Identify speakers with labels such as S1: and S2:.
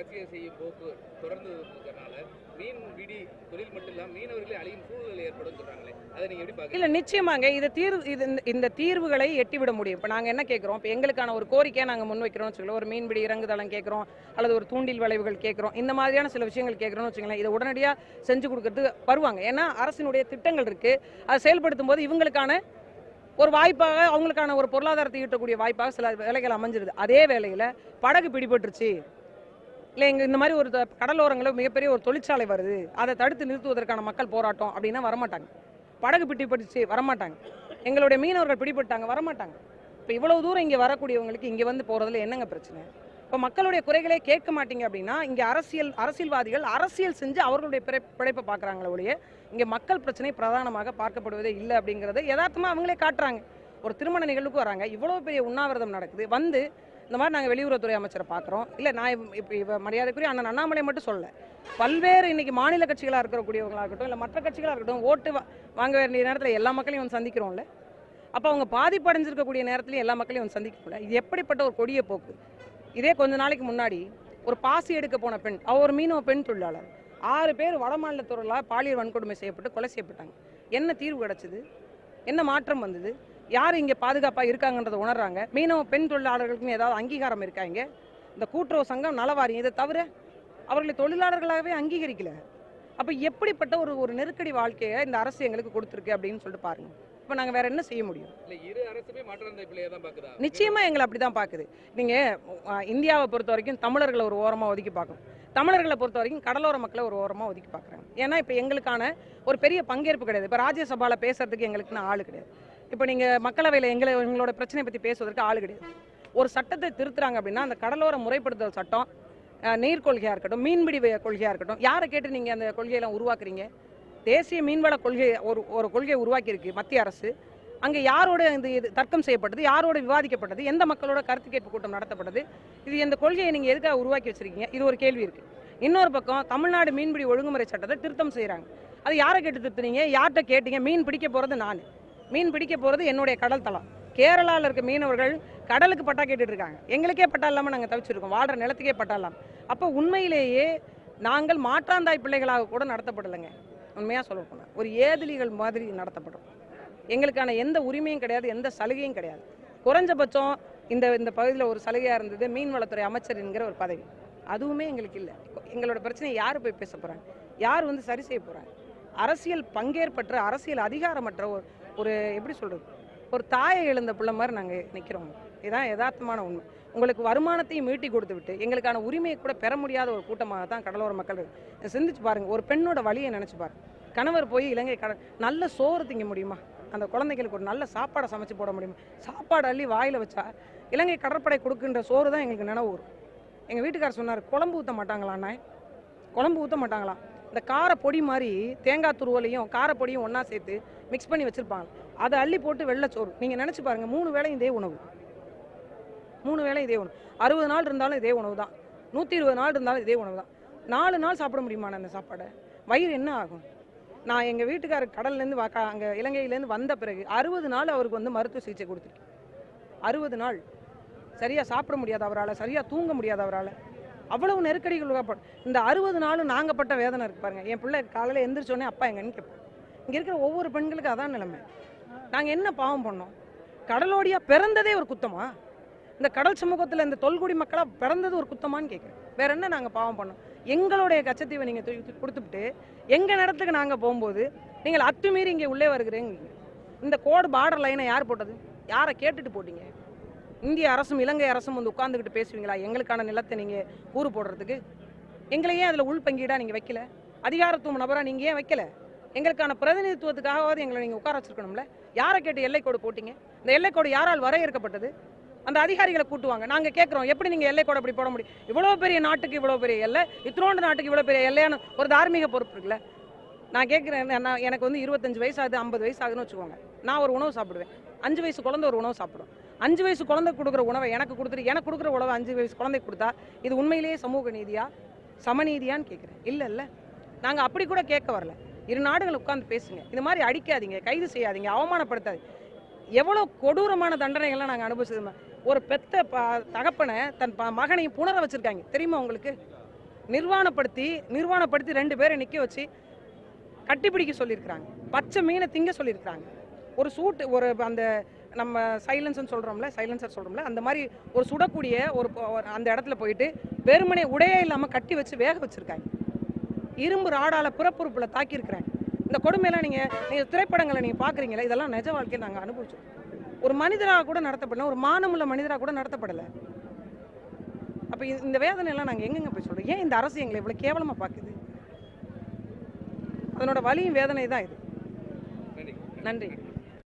S1: அரசியல் செய்யும் போக்கு தொடர்ந்து இருக்கிறதுனால மீன் பிடி தொழில் மட்டும் இல்லாமல் மீனவர்களே அழியும் சூழ்நிலை ஏற்படும் சொல்றாங்களே, அதை நீங்க எப்படி பாக்குறீங்க?
S2: இல்ல நிச்சயமாங்க இந்த தீர்வுகளை எட்டிவிட முடியும். இப்போ நாங்க என்ன கேட்குறோம், இப்போ எங்களுக்கான ஒரு கோரிக்கையை நாங்க முன்வைக்கிறோம்னு வச்சுக்கோங்களேன், ஒரு மீன்பிடி இறங்குதளம் கேட்குறோம், அல்லது ஒரு தூண்டில் வளைவுகள் கேட்குறோம், இந்த மாதிரியான சில விஷயங்கள் கேட்குறோம்னு வச்சுக்கோங்களேன், இதை உடனடியாக செஞ்சு கொடுக்கறதுக்கு வருவாங்க. ஏன்னா அரசினுடைய திட்டங்கள் இருக்கு, அதை செயல்படுத்தும் போது இவங்களுக்கான ஒரு வாய்ப்பாக, அவங்களுக்கான ஒரு பொருளாதாரத்தை ஈட்டக்கூடிய வாய்ப்பாக சில வேலைகள் அமைஞ்சிருது. அதே வேளையில் படகு பிடிபட்டுருச்சு, இல்லை இங்கே இந்த மாதிரி ஒரு கடலோரங்களில் மிகப்பெரிய ஒரு தொழிற்சாலை வருது, அதை தடுத்து நிறுத்துவதற்கான மக்கள் போராட்டம் அப்படின்னா வரமாட்டாங்க. படகு பிடிபட்டுச்சு வரமாட்டாங்க. எங்களுடைய மீனவர்கள் பிடிபட்டாங்க வரமாட்டாங்க. இப்போ இவ்வளவு தூரம் இங்கே வரக்கூடியவங்களுக்கு இங்கே வந்து போகிறதுல என்னங்க பிரச்சனை? இப்போ மக்களுடைய குறைகளே கேட்க மாட்டீங்க அப்படின்னா இங்கே அரசியல்வாதிகள் அரசியல் செஞ்சு அவர்களுடைய பிழைப்பை பார்க்குறாங்களே ஒழிய இங்கே மக்கள் பிரச்சனை பிரதானமாக பார்க்கப்படுவதே இல்லை அப்படிங்கிறத யதார்த்தமாக அவங்களே காட்டுறாங்க. ஒரு திருமண நிகழ்வுக்கு வராங்க, இவ்வளோ பெரிய உண்ணாவிரதம் நடக்குது, வந்து இந்த மாதிரி நாங்கள் வெளியுறவுத்துறை அமைச்சரை பார்க்குறோம். இல்லை நான் இப்போ மரியாதைக்குரிய அண்ணன் அண்ணாமலை மட்டும் சொல்ல, பல்வேறு இன்னைக்கு மாநில கட்சிகளாக இருக்கக்கூடியவங்களாக இருக்கட்டும், இல்லை மற்ற கட்சிகளாக இருக்கட்டும், ஓட்டு வாங்க வேண்டிய நேரத்தில் எல்லா மக்களையும் வந்து சந்திக்கிறோம்ல. அப்போ அவங்க பாதிப்படைஞ்சிருக்கக்கூடிய நேரத்துலையும் எல்லா மக்களையும் வந்து சந்திக்கல. இது எப்படிப்பட்ட ஒரு கொடிய போக்கு? இதே கொஞ்ச நாளைக்கு முன்னாடி ஒரு பாசி எடுக்க போன பெண், அவ ஒரு மீனவ பெண் தொழிலாளர், 6 பேர் வடமாநிலத்தவர்களால் பாலியல் வன்கொடுமை செய்யப்பட்டு கொலை செய்யப்பட்டாங்க. என்ன தீர்வு கிடைச்சது? என்ன மாற்றம் வந்தது? யார் இங்கே பாதுகாப்பாக இருக்காங்கன்றதை உணர்றாங்க? மீனவ பெண் தொழிலாளர்களுக்குன்னு ஏதாவது அங்கீகாரம் இருக்காங்க? இந்த கூட்டுறவு சங்கம் நலவாரியம் இதை தவிர அவர்களை தொழிலாளர்களாகவே அங்கீகரிக்கல. அப்போ எப்படிப்பட்ட ஒரு நெருக்கடி வாழ்க்கையை இந்த அரசு எங்களுக்கு கொடுத்துருக்கு அப்படின்னு சொல்லிட்டு பாருங்க. இப்போ நாங்கள் வேற என்ன செய்ய முடியும்?
S1: இரு அரசுமே மாற்றாந்த பிள்ளையை தான் பார்க்குதா?
S2: நிச்சயமா எங்களை அப்படி தான் பார்க்குது. நீங்கள் இந்தியாவை பொறுத்த வரைக்கும் தமிழர்களை ஒரு ஓரமாக ஒதுக்கி பார்க்கணும், தமிழர்களை பொறுத்த வரைக்கும் கடலோர மக்களை ஒரு ஓரமாக ஒதுக்கி பார்க்குறாங்க. ஏன்னா இப்போ எங்களுக்கான ஒரு பெரிய பங்கேற்பு கிடையாது. இப்போ ராஜ்யசபாவில் பேசுறதுக்கு எங்களுக்குன்னு ஆள் கிடையாது. இப்போ நீங்கள் மக்களவையில் எங்களோட பிரச்சனையை பற்றி பேசுவதற்கு ஆள் கிடையாது. ஒரு சட்டத்தை திருத்துறாங்க அப்படின்னா அந்த கடலோர முறைப்படுத்தல் சட்டம், நீர் கொள்கையாக இருக்கட்டும், மீன்பிடி கொள்கையாக இருக்கட்டும், யாரை கேட்டு நீங்கள் அந்த கொள்கையெல்லாம் உருவாக்குறீங்க? தேசிய மீன்வள கொள்கை ஒரு கொள்கையை உருவாக்கியிருக்கு மத்திய அரசு. அங்கே யாரோட இது தர்க்கம் செய்யப்பட்டது, யாரோட விவாதிக்கப்பட்டது, எந்த மக்களோட கருத்து கேட்பு கூட்டம் நடத்தப்பட்டது, இது இந்த கொள்கையை நீங்கள் எதுக்காக உருவாக்கி வச்சிருக்கீங்க? இது ஒரு கேள்வி இருக்குது. இன்னொரு பக்கம் தமிழ்நாடு மீன்பிடி ஒழுங்குமுறை சட்டத்தை திருத்தம் செய்கிறாங்க. அது யாரை கேட்டு திருத்துனீங்க? யார்கிட்ட கேட்டீங்க? மீன் பிடிக்க போகிறது நான், மீன் பிடிக்க போகிறது என்னுடைய கடல் தளம். கேரளாவில் இருக்க மீனவர்கள் கடலுக்கு பட்டா கேட்டுட்டு இருக்காங்க, எங்களுக்கே பட்டா இல்லாமல் நாங்கள் தவிச்சிருக்கோம், வாழ்கிற நிலத்துக்கே பட்டா இல்லாமல். அப்போ உண்மையிலேயே நாங்கள் மாற்றாந்தாய் பிள்ளைகளாக கூட நடத்தப்படலைங்க. உண்மையாக சொல்ல போனால் ஒரு ஏதிலிகள் மாதிரி நடத்தப்படுறோம். எங்களுக்கான எந்த உரிமையும் கிடையாது, எந்த சலுகையும் கிடையாது. குறைஞ்சபட்சம் இந்த பகுதியில் ஒரு சலுகையாக இருந்தது மீன்வளத்துறை அமைச்சர் என்கிற ஒரு பதவி, அதுவுமே எங்களுக்கு இல்லை. எங்களோட பிரச்சனையை யார் போய் பேச போகிறாங்க? யார் வந்து சரி செய்ய போகிறாங்க? அரசியல் பங்கேற்பற்ற, அரசியல் அதிகாரமற்ற ஒரு எப்படி சொல்கிறது, ஒரு தாயை எழுந்த பிள்ளை மாதிரி நாங்கள் நிற்கிறோம். இதுதான் யதார்த்தமான உண்மை. உங்களுக்கு வருமானத்தையும் மீட்டி கொடுத்து விட்டு எங்களுக்கான உரிமையை கூட பெற முடியாத ஒரு கூட்டமாக தான் கடலோர மக்கள். சிந்திச்சு பாருங்கள், ஒரு பெண்ணோட வழியை நினச்சி பாருங்க. கணவர் போய் இலங்கை நல்ல சோறு திங்க முடியுமா? அந்த குழந்தைகளுக்கு ஒரு நல்ல சாப்பாடை சமைச்சு போட முடியுமா? சாப்பாடு அள்ளி வாயில் வச்சா இலங்கை கடற்படை கொடுக்குன்ற சோறு தான் எங்களுக்கு நினைவு வரும். எங்கள் வீட்டுக்காரர் சொன்னார், குழம்பு ஊற்ற மாட்டாங்களாண்ணா, குழம்பு ஊற்ற மாட்டாங்களாம். இந்த காரப்பொடி மாதிரி தேங்காய் துருவலையும் காரப்பொடியும் ஒன்றா சேர்த்து மிக்ஸ் பண்ணி வச்சுருப்பாங்க, அதை அள்ளி போட்டு வெள்ளைச்சோறு. நீங்கள் நினச்சி பாருங்கள், 3 வேளையும் இதே உணவு, 3 வேளையும் இதே உணவு. 60 நாள் இருந்தாலும் இதே உணவு தான், 120 நாள் இருந்தாலும் இதே உணவு தான். 4 நாள் சாப்பிட முடியுமாண்ணா அந்த சாப்பாடை? வயிறு என்ன ஆகும்? நான் எங்கள் வீட்டுக்காரர் கடல்லேருந்து அங்கே இலங்கையிலேருந்து வந்த பிறகு 60 நாள் அவருக்கு வந்து மருத்துவ சிகிச்சை கொடுத்துருக்கேன். 60 நாள் சரியாக சாப்பிட முடியாது அவரால், சரியாக தூங்க முடியாது அவரால், அவ்வளவு நெருக்கடிகள். இந்த 60 நாளும் நாங்கள் பட்ட வேதனை இருக்கு பாருங்கள். என் பிள்ளை காலையில் எந்திரிச்சோடனே அப்பா எங்கன்னு கேட்போம். இங்கே இருக்கிற ஒவ்வொரு பெண்களுக்கு அதான் நிலைமை. நாங்கள் என்ன பாவம் பண்ணோம்? கடலோடியாக பிறந்ததே ஒரு குத்தமா? இந்த கடல் சமூகத்தில் இந்த தொல்குடி மக்களாக பிறந்தது ஒரு குத்தமானு கேட்குறேன். வேற என்ன நாங்கள் பாவம் பண்ணோம்? எங்களுடைய கச்சத்தீவை நீங்கள் கொடுத்துட்டு எங்கள் இடத்துக்கு நாங்கள் போகும்போது நீங்கள் அத்துமீறி இங்கே உள்ளே வருகிறீங்க. இந்த கோடு பார்டர் லைனை யார் போட்டது? யாரை கேட்டுட்டு போட்டீங்க? இந்திய அரசும் இலங்கை அரசும் வந்து உட்கார்ந்துக்கிட்டு பேசுவீங்களா எங்களுக்கான நிலத்தை நீங்கள் கூறு போடுறதுக்கு? எங்களையே அதில் உள்பங்கீடாக நீங்கள் வைக்கல, அதிகாரத்துவம் நபராக நீங்கள் ஏன் வைக்கல? எங்களுக்கான பிரதிநிதித்துவத்துக்காகவாது எங்களை நீங்கள் உட்கார வச்சிருக்கணும்ல. யாரை கேட்டு எல்லைக்கோடு போட்டீங்க? இந்த எல்லைக்கோடு யாரால் வரையறுக்கப்பட்டது? அந்த அதிகாரிகளை கூட்டுவாங்க. நாங்கள் கேட்குறோம், எப்படி நீங்கள் எல்லைக்கோடு அப்படி போட முடியும்? இவ்வளோ பெரிய நாட்டுக்கு இவ்வளோ பெரிய எல்லை, இத்தனோண்டு நாட்டுக்கு இவ்வளோ பெரிய எல்லையான ஒரு தார்மீக பொறுப்பு இருக்குல்ல. நான் கேட்குறேன், எனக்கு வந்து 25 வயசு ஆகுது, 50 வயசு ஆகுதுன்னு வச்சுக்கோங்க, நான் ஒரு உணவு சாப்பிடுவேன். 5 வயசு குழந்தை ஒரு உணவு சாப்பிடும். 5 வயசு குழந்தை கொடுக்குற உணவை எனக்கு கொடுத்துட்டு எனக்கு கொடுக்குற உணவை 5 வயசு குழந்தைக்கு கொடுத்தா இது உண்மையிலேயே சமூக நீதியா, சமநீதியான்னு கேட்குறேன். இல்லை, நாங்கள் அப்படி கூட கேட்க வரல. இரு நாடுகள் உட்காந்து பேசுங்க, இது மாதிரி அடிக்காதீங்க, கைது செய்யாதீங்க, அவமானப்படுத்தாதீங்க. எவ்வளோ கொடூரமான தண்டனைகள்லாம் நாங்கள் அனுபவிச்சது. ஒரு பெத்த தகப்பனை தன் மகனையும் புணர வச்சுருக்காங்க தெரியுமா உங்களுக்கு? நிர்வாணப்படுத்தி 2 பேரை நிற்க வச்சு கட்டிப்பிடிக்க சொல்லியிருக்கிறாங்க. பச்சை மீனை திங்க சொல்லியிருக்கிறாங்க. ஒரு அந்த நம்ம சைலன்சர் சொல்கிறோம்ல, அந்த மாதிரி ஒரு சுடக்கூடிய அந்த இடத்துல போயிட்டு வெறுமனே உடையே இல்லாமல் கட்டி வச்சு வேக வச்சுருக்காங்க. இரும்பு ராடால புறப்புறுப்பில் தாக்கியிருக்கிறாங்க. இந்த கொடுமையெல்லாம் நீங்கள் திரைப்படங்களை நீங்கள் பார்க்குறீங்களா? இதெல்லாம் நிஜ வாழ்க்கையை நாங்கள் அனுபவிச்சோம். ஒரு மனிதராக கூட நடத்தப்படல, ஒரு மானமுள்ள மனிதராக கூட நடத்தப்படலை. அப்போ இந்த வேதனையெல்லாம் நாங்கள் எங்கெங்கே போய் சொல்கிறோம்? ஏன் இந்த அரசு எங்களை இவ்வளோ கேவலமாக பார்க்குது? அதனோட வலியும் வேதனை தான் இது. நன்றி.